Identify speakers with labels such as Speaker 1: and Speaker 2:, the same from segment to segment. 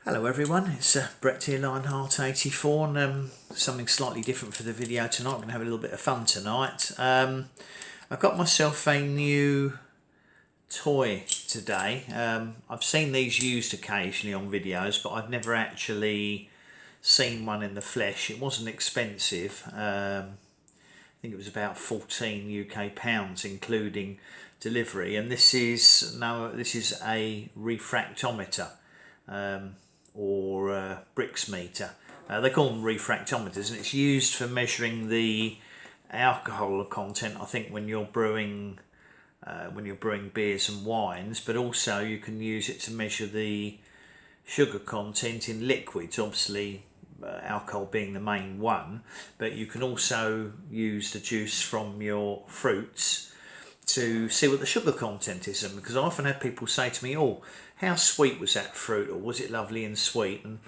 Speaker 1: Hello everyone, it's Brett here, Lionheart84, and something slightly different for the video tonight. I'm going to have a little bit of fun tonight. I've got myself a new toy today. I've seen these used occasionally on videos, but I've never actually seen one in the flesh. It wasn't expensive. I think it was about 14 UK pounds including delivery, and this is a refractometer. Or brix meter. They call them refractometers, and it's used for measuring the alcohol content, I think, when you're brewing beers and wines, but also you can use it to measure the sugar content in liquids, obviously alcohol being the main one, but you can also use the juice from your fruits to see what the sugar content is. And because I often have people say to me, oh, how sweet was that fruit, or was it lovely and sweet? And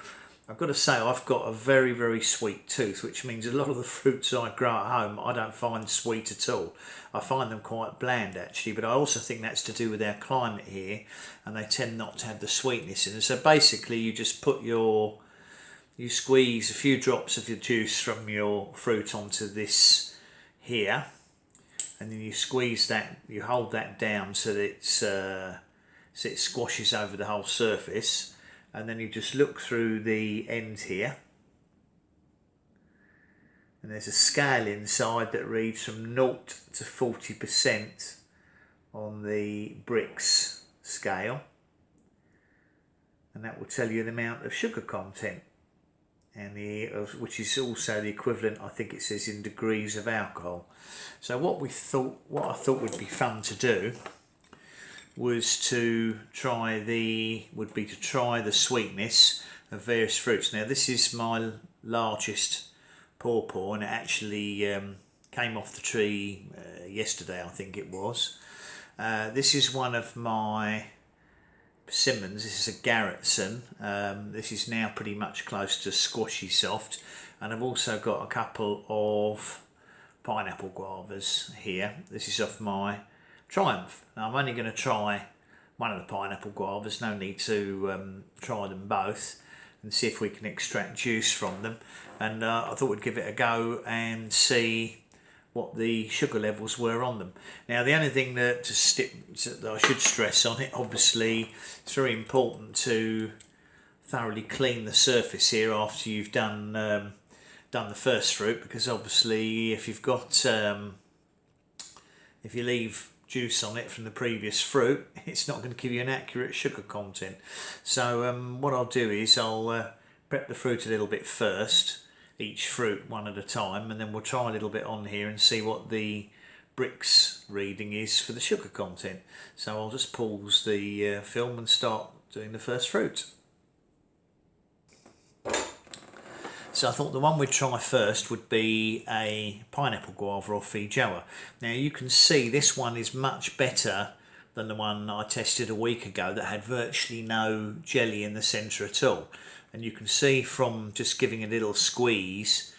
Speaker 1: I've got to say, I've got a very, very sweet tooth, which means a lot of the fruits I grow at home I don't find sweet at all. I find them quite bland actually, but I also think that's to do with our climate here, and they tend not to have the sweetness in it. So basically you just you squeeze a few drops of your juice from your fruit onto this here, and then you squeeze that, you hold that down so that it squashes over the whole surface, and then you just look through the end here, and there's a scale inside that reads from 0 to 40% on the brix scale, and that will tell you the amount of sugar content, and which is also the equivalent, I think it says, in degrees of alcohol. So what I thought would be fun to do was to try the sweetness of various fruits. Now this is my largest pawpaw, and it actually came off the tree yesterday, I think it was. This is one of my Persimmons. This is a Garretson. This is now pretty much close to squashy soft, and I've also got a couple of pineapple guavas here. This is off my Triumph. Now I'm only going to try one of the pineapple guavas, no need to try them both, and see if we can extract juice from them. And I thought we'd give it a go and see what the sugar levels were on them. Now the only thing that I should stress on it, obviously it's very important to thoroughly clean the surface here after you've done the first fruit, because obviously if you leave juice on it from the previous fruit, it's not going to give you an accurate sugar content. So what I'll do is I'll prep the fruit a little bit first, each fruit one at a time, and then we'll try a little bit on here and see what the brix reading is for the sugar content. So I'll just pause the film and start doing the first fruit. So I thought the one we'd try first would be a pineapple guava or Feijoa. Now you can see this one is much better than the one I tested a week ago that had virtually no jelly in the centre at all. And you can see from just giving a little squeeze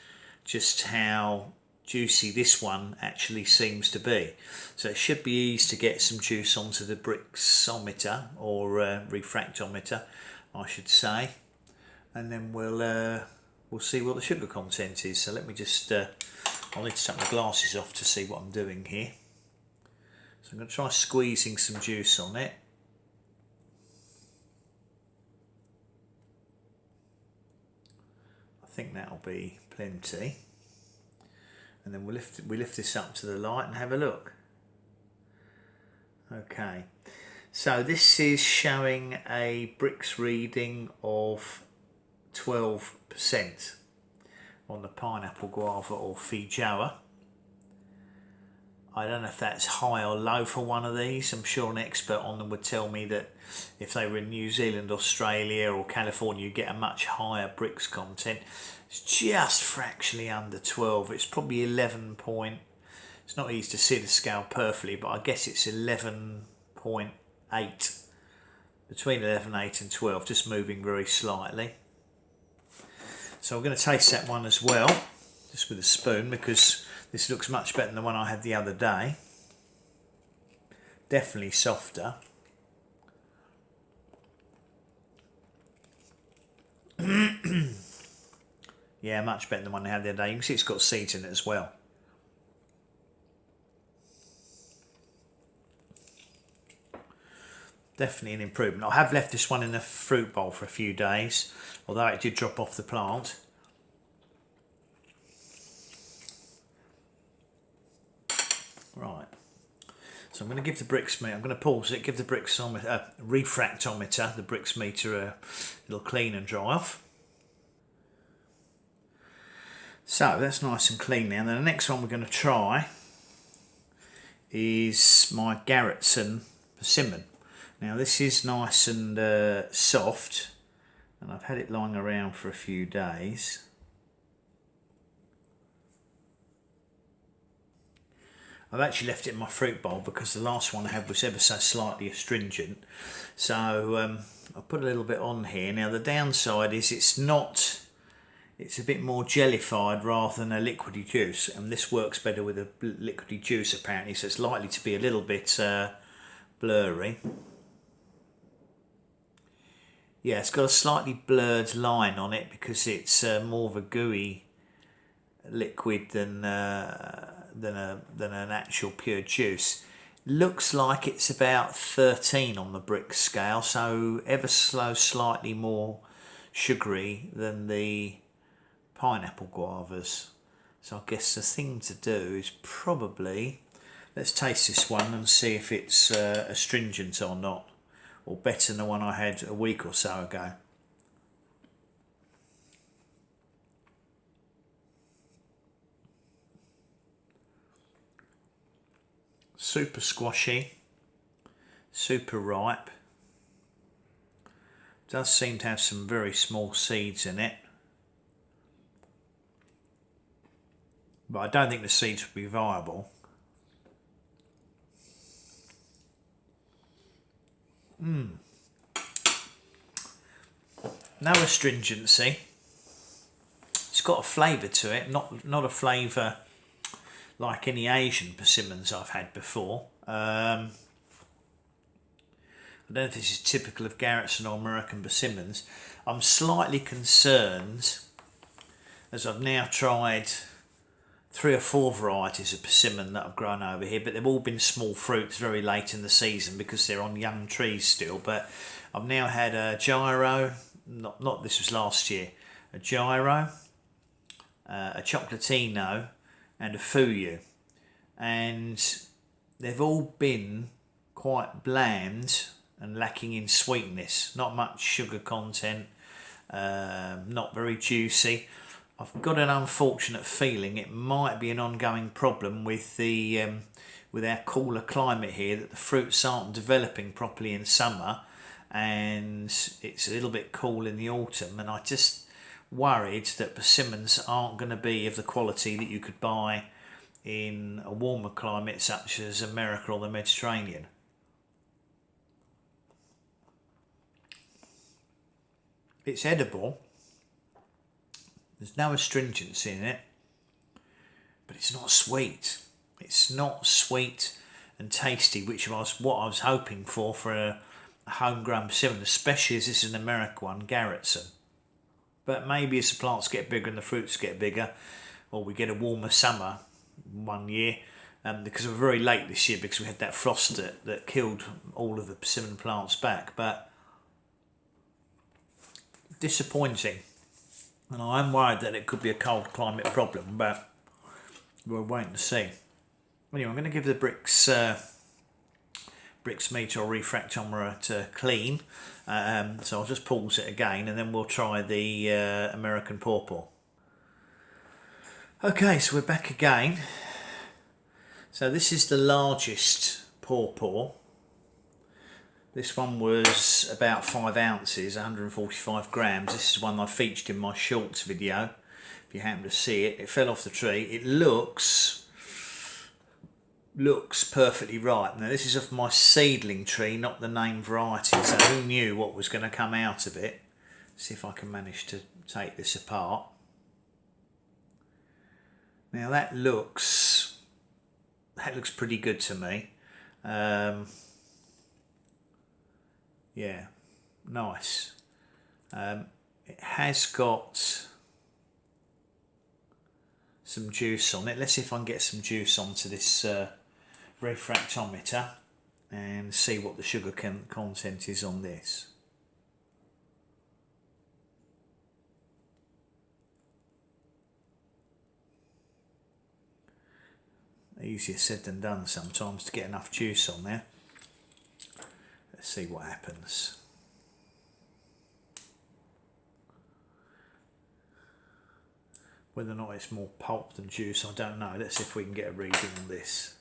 Speaker 1: just how juicy this one actually seems to be. So it should be easy to get some juice onto the brixometer, or refractometer I should say, and then we'll see what the sugar content is. So let me just, I'll need to take my glasses off to see what I'm doing here. So I'm going to try squeezing some juice on it. I think that'll be plenty. And then we lift this up to the light and have a look. Okay, so this is showing a brix reading of 12% on the pineapple guava or Feijoa. I don't know if that's high or low for one of these. I'm sure an expert on them would tell me that if they were in New Zealand, Australia or California, you get a much higher brix content. It's just fractionally under 12. It's probably 11 point. It's not easy to see the scale perfectly, but I guess it's 11.8. Between 11.8 and 12, just moving very slightly. So I'm going to taste that one as well, just with a spoon, because this looks much better than the one I had the other day. Definitely softer. Yeah, much better than the one I had the other day. You can see it's got seeds in it as well. Definitely an improvement. I have left this one in the fruit bowl for a few days, although it did drop off the plant. Right. So I'm going to give the brix meter, I'm going to pause it, give the refractometer, the brix meter, a little clean and dry off. So that's nice and clean now. And then the next one we're going to try is my Garretson Persimmon. Now this is nice and soft, and I've had it lying around for a few days. I've actually left it in my fruit bowl because the last one I had was ever so slightly astringent. So I'll put a little bit on here. Now the downside is it's a bit more jellified rather than a liquidy juice, and this works better with a liquidy juice apparently, so it's likely to be a little bit blurry. Yeah, it's got a slightly blurred line on it because it's more of a gooey liquid than an actual pure juice. Looks like it's about 13 on the brix scale, so ever so slightly more sugary than the pineapple guavas. So I guess the thing to do is probably, let's taste this one and see if it's astringent or not, or better than the one I had a week or so ago. Super squashy, super ripe. Does seem to have some very small seeds in it, but I don't think the seeds would be viable. No astringency. It's got a flavour to it, not a flavour like any Asian persimmons I've had before. I don't know if this is typical of Garretson or American persimmons. I'm slightly concerned, as I've now tried 3 or 4 varieties of persimmon that I've grown over here, but they've all been small fruits very late in the season because they're on young trees still. But I've now had a gyro, not this was last year, a gyro, a chocolatino and a fuyu, and they've all been quite bland and lacking in sweetness, not much sugar content, not very juicy. I've got an unfortunate feeling it might be an ongoing problem with the with our cooler climate here, that the fruits aren't developing properly in summer and it's a little bit cool in the autumn, and I just worried that persimmons aren't going to be of the quality that you could buy in a warmer climate such as America or the Mediterranean. It's edible. There's no astringency in it, but it's not sweet. It's not sweet and tasty, which was what I was hoping for a homegrown persimmon, especially as this is an American one, Garretson. But maybe as the plants get bigger and the fruits get bigger, or we get a warmer summer one year, because we're very late this year because we had that frost that killed all of the persimmon plants back. But disappointing, and I'm worried that it could be a cold climate problem, but we're waiting to see. Anyway, I'm going to give the brix meter or refractometer clean, so I'll just pause it again and then we'll try the American Pawpaw. Okay, so we're back again. So this is the largest Pawpaw. This one was about 5 ounces, 145 grams. This is one I featured in my shorts video. If you happen to see it, it fell off the tree. It looks perfectly ripe. Now this is off my seedling tree, not the named variety, so who knew what was going to come out of it. See if I can manage to take this apart. Now that looks pretty good to me. Yeah, nice. It has got some juice on it. Let's see if I can get some juice onto this refractometer and see what the sugar content is on this. Easier said than done sometimes to get enough juice on there. Let's see what happens. Whether or not it's more pulp than juice, I don't know. Let's see if we can get a reading on this.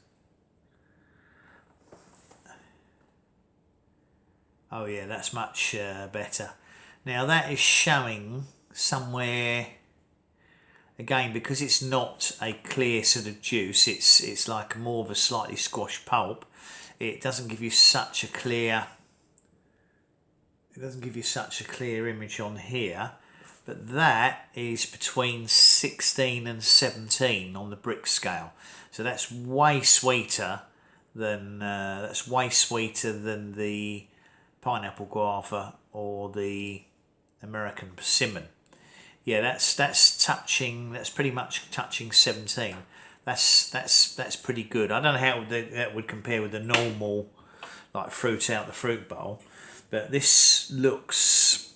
Speaker 1: Oh yeah, that's much better. Now that is showing somewhere, again, because it's not a clear sort of juice, it's like more of a slightly squashed pulp. It doesn't give you such a clear, image on here. But that is between 16 and 17 on the brix scale, so that's way sweeter than the pineapple guava or the American persimmon. Yeah, that's pretty much touching 17. That's pretty good. I don't know how that would compare with the normal like fruit out the fruit bowl, but this looks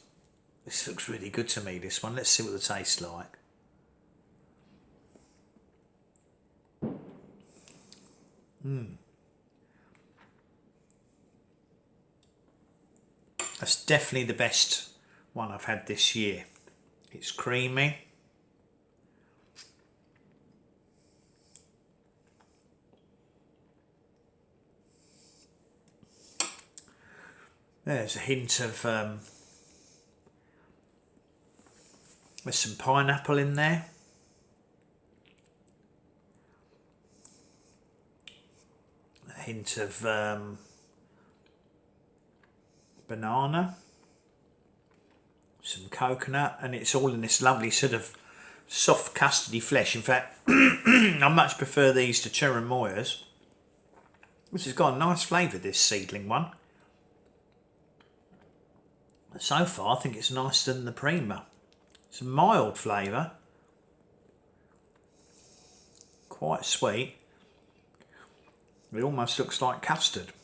Speaker 1: really good to me, this one. Let's see what the taste's like. That's definitely the best one I've had this year. It's creamy. There's a hint of there's some pineapple in there. A hint of banana. Some coconut, and it's all in this lovely sort of soft custardy flesh. In fact, I much prefer these to cherimoyas, which has got a nice flavour, this seedling one. So far I think it's nicer than the Prima. It's a mild flavour, quite sweet. It almost looks like custard.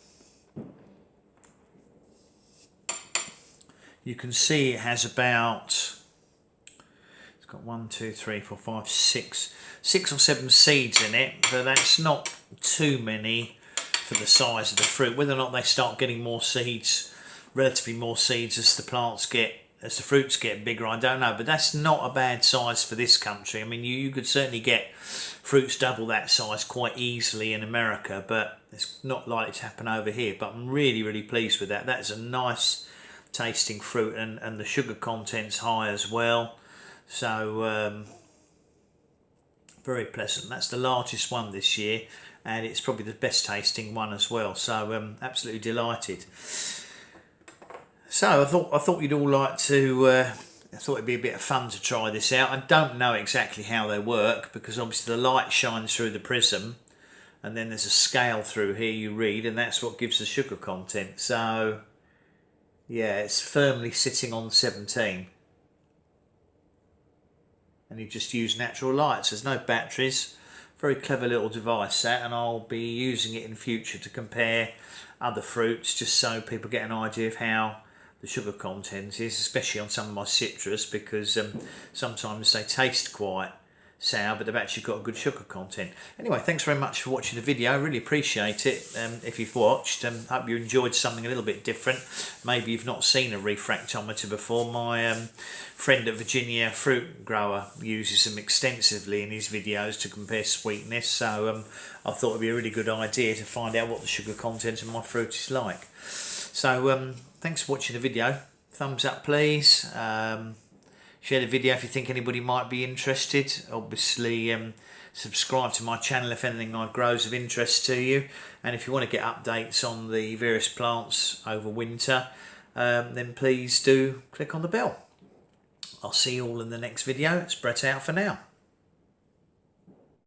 Speaker 1: You can see it has about, it's got 1, 2, 3, 4, 5, 6 or 7 seeds in it, but that's not too many for the size of the fruit. Whether or not they start getting more seeds, relatively more seeds as the fruits get bigger, I don't know, but that's not a bad size for this country. I mean, you could certainly get fruits double that size quite easily in America, but it's not likely to happen over here. But I'm really pleased with that. That's a nice tasting fruit, and the sugar content's high as well, so very pleasant. That's the largest one this year, and it's probably the best tasting one as well, so absolutely delighted. So I thought you'd all like to I thought it'd be a bit of fun to try this out. I don't know exactly how they work, because obviously the light shines through the prism, and then there's a scale through here you read, and that's what gives the sugar content. So yeah, it's firmly sitting on 17. And you just use natural lights. There's no batteries. Very clever little device that, and I'll be using it in future to compare other fruits, just so people get an idea of how the sugar content is, especially on some of my citrus, because sometimes they taste quite sour, but they've actually got a good sugar content. Anyway, thanks very much for watching the video. I really appreciate it. If you've watched, hope you enjoyed something a little bit different. Maybe you've not seen a refractometer before. My friend at Virginia, fruit grower, uses them extensively in his videos to compare sweetness, so I thought it'd be a really good idea to find out what the sugar content of my fruit is like. So thanks for watching the video. Thumbs up please. Share the video if you think anybody might be interested. Obviously subscribe to my channel if anything I grow is of interest to you, and if you want to get updates on the various plants over winter, then please do click on the bell. I'll see you all in the next video. It's Brett out for now.